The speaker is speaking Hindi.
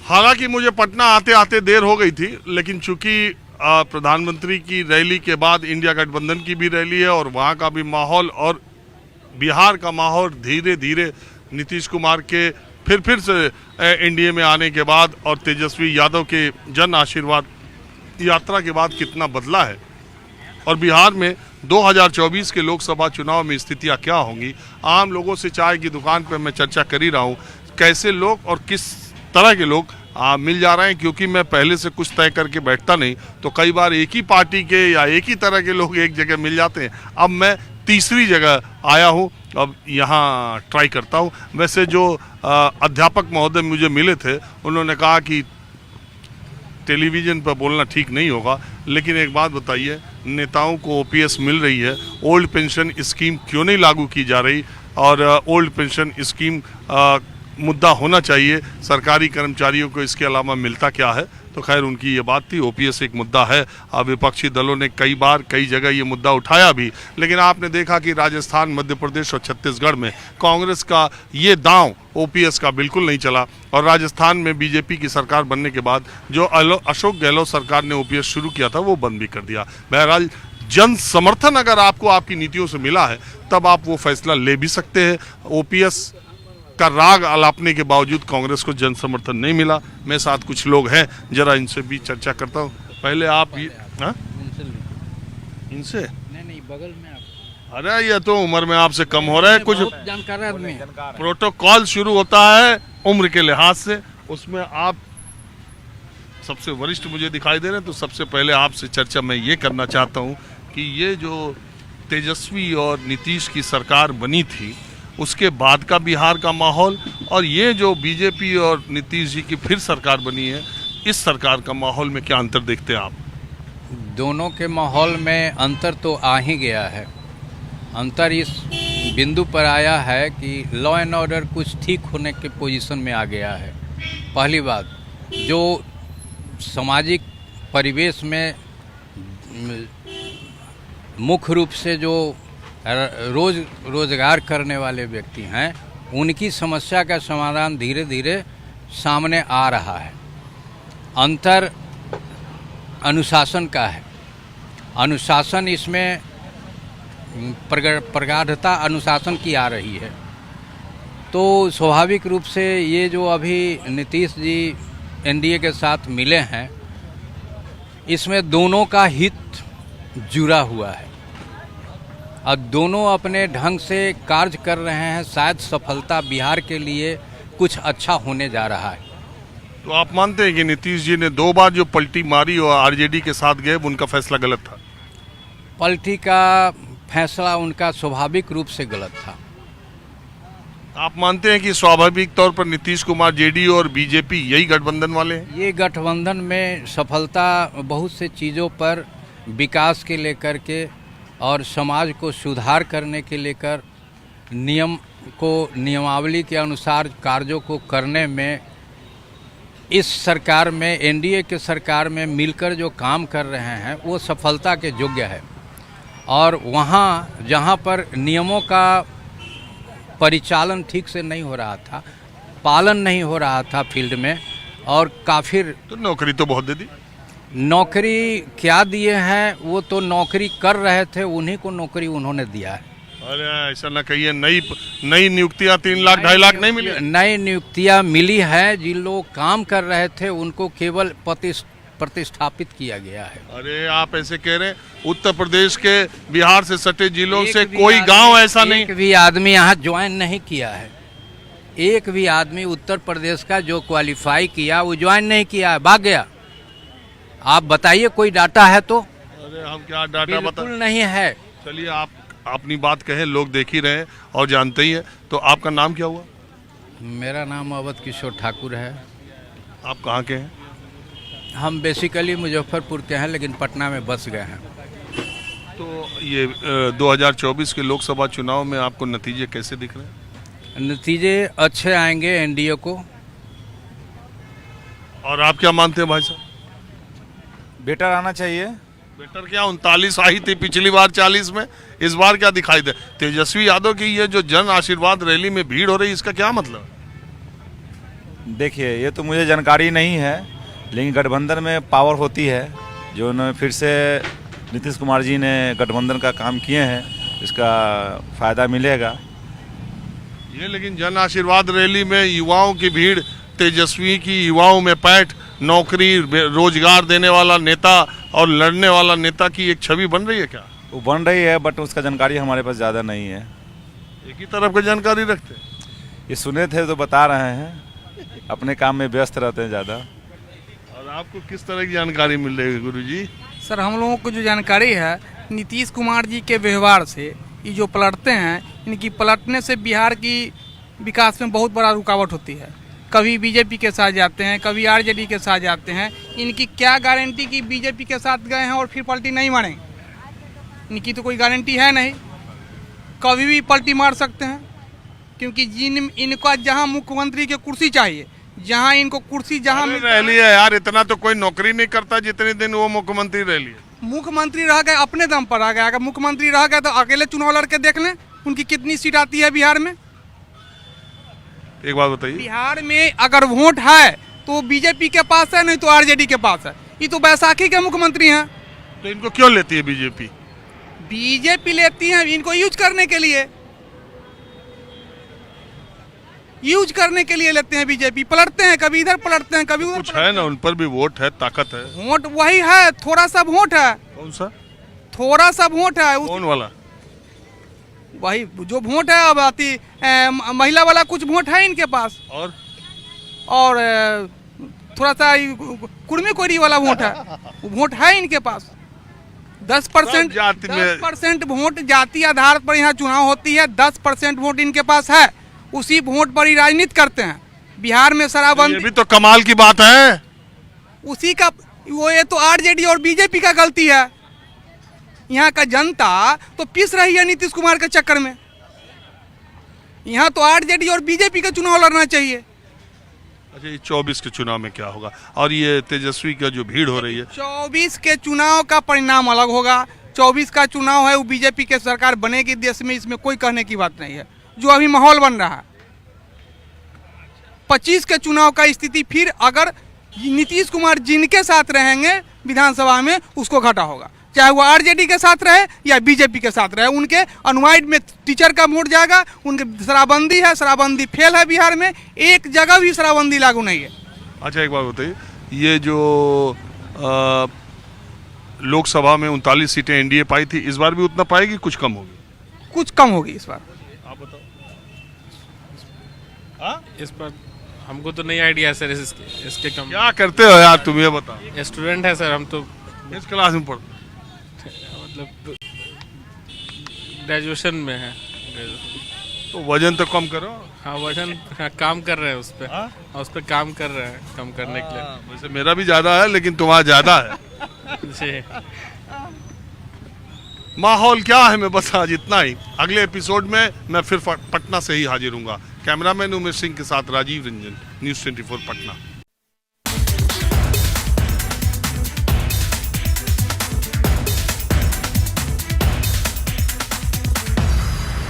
हालांकि मुझे पटना आते आते देर हो गई थी, लेकिन चूंकि प्रधानमंत्री की रैली के बाद इंडिया गठबंधन की भी रैली है और वहाँ का भी माहौल और बिहार का माहौल धीरे धीरे नीतीश कुमार के फिर से एनडीए में आने के बाद और तेजस्वी यादव के जन आशीर्वाद यात्रा के बाद कितना बदला है और बिहार में 2024 के लोकसभा चुनाव में स्थितियां क्या होंगी। आम लोगों से चाय की दुकान पर मैं चर्चा कर ही रहा हूँ, कैसे लोग और किस तरह के लोग मिल जा रहे हैं, क्योंकि मैं पहले से कुछ तय करके बैठता नहीं, तो कई बार एक ही पार्टी के या एक ही तरह के लोग एक जगह मिल जाते हैं। अब मैं तीसरी जगह आया हूँ, अब यहाँ ट्राई करता हूँ। वैसे जो अध्यापक महोदय मुझे मिले थे उन्होंने कहा कि टेलीविज़न पर बोलना ठीक नहीं होगा, लेकिन एक बात बताइए, नेताओं को ओपीएस मिल रही है, ओल्ड पेंशन स्कीम क्यों नहीं लागू की जा रही? और ओल्ड पेंशन स्कीम मुद्दा होना चाहिए, सरकारी कर्मचारियों को इसके अलावा मिलता क्या है? तो खैर उनकी ये बात थी। ओपीएस एक मुद्दा है, विपक्षी दलों ने कई बार कई जगह ये मुद्दा उठाया भी, लेकिन आपने देखा कि राजस्थान, मध्य प्रदेश और छत्तीसगढ़ में कांग्रेस का ये दांव ओपीएस का बिल्कुल नहीं चला और राजस्थान में बीजेपी की सरकार बनने के बाद जो अशोक गहलोत सरकार ने ओपीएस शुरू किया था वो बंद भी कर दिया। बहरहाल जन समर्थन अगर आपको आपकी नीतियों से मिला है तब आप वो फैसला ले भी सकते हैं। ओपीएस का राग अलापने के बावजूद कांग्रेस को जन समर्थन नहीं मिला। मेरे साथ कुछ लोग हैं, जरा इनसे भी चर्चा करता हूँ। पहले आप इनसे नहीं बगल में आप। अरे ये तो उम्र में आपसे कम हो रहा है, कुछ जानकार आदमी है। प्रोटोकॉल शुरू होता है उम्र के लिहाज से, उसमें आप सबसे वरिष्ठ मुझे दिखाई दे रहे हैं, तो सबसे पहले आपसे चर्चा मैं ये करना चाहता हूँ कि ये जो तेजस्वी और नीतीश की सरकार बनी थी उसके बाद का बिहार का माहौल और ये जो बीजेपी और नीतीश जी की फिर सरकार बनी है, इस सरकार का माहौल में क्या अंतर देखते हैं आप? दोनों के माहौल में अंतर तो आ ही गया है। अंतर इस बिंदु पर आया है कि लॉ एंड ऑर्डर कुछ ठीक होने के पोजीशन में आ गया है। पहली बात, जो सामाजिक परिवेश में मुख्य रूप से जो रोजगार करने वाले व्यक्ति हैं, उनकी समस्या का समाधान धीरे धीरे सामने आ रहा है। अंतर अनुशासन का है। अनुशासन इसमें प्रगाढ़ता अनुशासन की आ रही है। तो स्वाभाविक रूप से ये जो अभी नीतीश जी एनडीए के साथ मिले हैं, इसमें दोनों का हित जुड़ा हुआ है और दोनों अपने ढंग से कार्य कर रहे हैं। शायद सफलता बिहार के लिए कुछ अच्छा होने जा रहा है। तो आप मानते हैं कि नीतीश जी ने 2 बार जो पलटी मारी और आरजेडी के साथ गए, उनका फैसला गलत था? पलटी का फैसला उनका स्वाभाविक रूप से गलत था। आप मानते हैं कि स्वाभाविक तौर पर नीतीश कुमार, जेडीयू और बीजेपी यही गठबंधन वाले हैं? ये गठबंधन में सफलता बहुत से चीज़ों पर विकास के लेकर के और समाज को सुधार करने के लेकर नियमावली के अनुसार कार्यों को करने में इस सरकार में, एनडीए के सरकार में मिलकर जो काम कर रहे हैं वो सफलता के योग्य है। और वहाँ जहाँ पर नियमों का परिचालन ठीक से नहीं हो रहा था, पालन नहीं हो रहा था फील्ड में, और काफ़ी तो नौकरी तो बहुत दे दी। नौकरी क्या दिए हैं? वो तो नौकरी कर रहे थे, उन्हीं को नौकरी उन्होंने दिया है। अरे ऐसा ना कहिए, नई नियुक्तियां 3 लाख 2.5 लाख नहीं मिली? नई नियुक्तियां मिली है। जिन लोग काम कर रहे थे उनको केवल प्रतिष्ठापित किया गया है। अरे आप ऐसे कह रहे हैं, उत्तर प्रदेश के बिहार से सटे जिलों से कोई गांव ऐसा नहीं, एक भी आदमी यहाँ ज्वाइन नहीं किया है। एक भी आदमी उत्तर प्रदेश का जो क्वालिफाई किया वो ज्वाइन नहीं किया है, भाग गया। आप बताइए, कोई डाटा है तो? अरे हम क्या डाटा बता, बिल्कुल नहीं है। चलिए आप अपनी बात कहें, लोग देख ही रहे हैं और जानते ही हैं। तो आपका नाम क्या हुआ? मेरा नाम अवध किशोर ठाकुर है। आप कहाँ के हैं? हम बेसिकली मुजफ्फरपुर के हैं, लेकिन पटना में बस गए हैं। तो ये 2024 के लोकसभा चुनाव में आपको नतीजे कैसे दिख रहे हैं? नतीजे अच्छे आएंगे एनडीए को। और आप क्या मानते हैं भाई साहब? बेटर आना चाहिए। बेटर क्या, 39 आई थी पिछली बार 40 में, इस बार क्या दिखाई दे? तेजस्वी यादव की ये जो जन आशीर्वाद रैली में भीड़ हो रही है, इसका क्या मतलब? देखिए, ये तो मुझे जानकारी नहीं है, लेकिन गठबंधन में पावर होती है। जो उन्होंने फिर से नीतीश कुमार जी ने गठबंधन का काम किए हैं, इसका फ़ायदा मिलेगा। ये लेकिन जन आशीर्वाद रैली में युवाओं की भीड़, तेजस्वी की युवाओं में पैठ, नौकरी रोजगार देने वाला नेता और लड़ने वाला नेता की एक छवि बन रही है क्या? वो बन रही है, बट उसका जानकारी हमारे पास ज़्यादा नहीं है। एक ही तरफ की जानकारी रखते हैं। ये सुने थे तो बता रहे हैं, अपने काम में व्यस्त रहते हैं ज़्यादा। और आपको किस तरह की जानकारी मिल रही है गुरुजी? सर, हम लोगों को जो जानकारी है नीतीश कुमार जी के व्यवहार से, ये जो पलटते हैं, इनकी पलटने से बिहार की विकास में बहुत बड़ा रुकावट होती है। कभी बीजेपी के साथ जाते हैं, कभी आरजेडी के साथ जाते हैं। इनकी क्या गारंटी कि बीजेपी के साथ गए हैं और फिर पलटी नहीं मारेंगे? इनकी तो कोई गारंटी है नहीं, कभी भी पलटी मार सकते हैं। क्योंकि इनका जहां मुख्यमंत्री की कुर्सी चाहिए, जहां इनको कुर्सी जहां रैली है यार, इतना तो कोई नौकरी नहीं करता जितने दिन वो मुख्यमंत्री रैली है। मुख्यमंत्री रह गए अपने दम पर रह गए। अगर मुख्यमंत्री रह गए तो अकेले चुनाव लड़के देख लें उनकी कितनी सीट आती है बिहार में। एक बात बताइए, बिहार में अगर वोट है तो बीजेपी के पास है, नहीं तो आरजेडी के पास है। ये तो बैसाखी के मुख्यमंत्री हैं। तो इनको क्यों लेती है बीजेपी? बीजेपी लेती है इनको यूज करने के लिए, यूज करने के लिए लेते हैं। बीजेपी पलटते हैं, कभी इधर पलटते हैं, कभी उधर कुछ है ना, उन पर भी वोट है, ताकत है। वोट वही है, थोड़ा सा वोट है। कौन सा? थोड़ा सा वोट है। कौन वाला? वही जो वोट है, अब आती महिला वाला कुछ वोट है इनके पास। और थोड़ा सा कुर्मी कोरी वाला वोट है, वोट है इनके पास। 10% वोट जाति आधार पर यहाँ चुनाव होती है। 10% वोट इनके पास है, उसी वोट पर ही राजनीति करते हैं। बिहार में शराबबंदी, ये भी तो कमाल की बात है। उसी का वो, ये तो आरजेडी और बीजेपी का गलती है। यहाँ का जनता तो पिस रही है नीतीश कुमार के चक्कर में। यहाँ तो आरजेडी और बीजेपी का चुनाव लड़ना चाहिए। अच्छा, ये 24 के चुनाव में क्या होगा? और ये तेजस्वी का जो भीड़ हो रही है, 24 के चुनाव का परिणाम अलग होगा। 24 का चुनाव है, वो बीजेपी के सरकार बनेगी देश में, इसमें कोई कहने की बात नहीं है। जो अभी माहौल बन रहा है, 25 के चुनाव का स्थिति फिर अगर नीतीश कुमार जिनके साथ रहेंगे विधानसभा में, उसको घाटा होगा। चाहे वो आरजेडी के साथ रहे या बीजेपी के साथ रहे, उनके अनुयायी में टीचर का वोट जाएगा। उनके शराबबंदी है, शराबबंदी फेल है बिहार में, एक जगह भी शराबबंदी लागू नहीं है। अच्छा एक बात बताइए, ये जो लोकसभा में 39 सीटें एनडीए पाई थी, इस बार भी उतना पाएगी, कुछ कम होगी? कुछ कम होगी इस बार। आप बताओ। इस पर हमको तो नहीं आइडिया है सर। इसके कम क्या करते हो यार तुम, ये बताओ। स्टूडेंट है सर हम तो, किस क्लास में पढ़ते? मतलब ग्रेजुएशन में है। तो वजन तो कम करो। हाँ, वजन काम कर रहे हैं उस पर। हाँ? उस पर काम कर रहे हैं, कम करने के वैसे मेरा भी ज्यादा है, लेकिन तुम्हारा ज्यादा है। लिए जी। माहौल क्या है, मैं बस आज इतना ही। अगले एपिसोड में मैं फिर पटना से ही हाजिर हूँगा। कैमरामैन उमेश सिंह के साथ राजीव रंजन, न्यूज़ 24 पटना।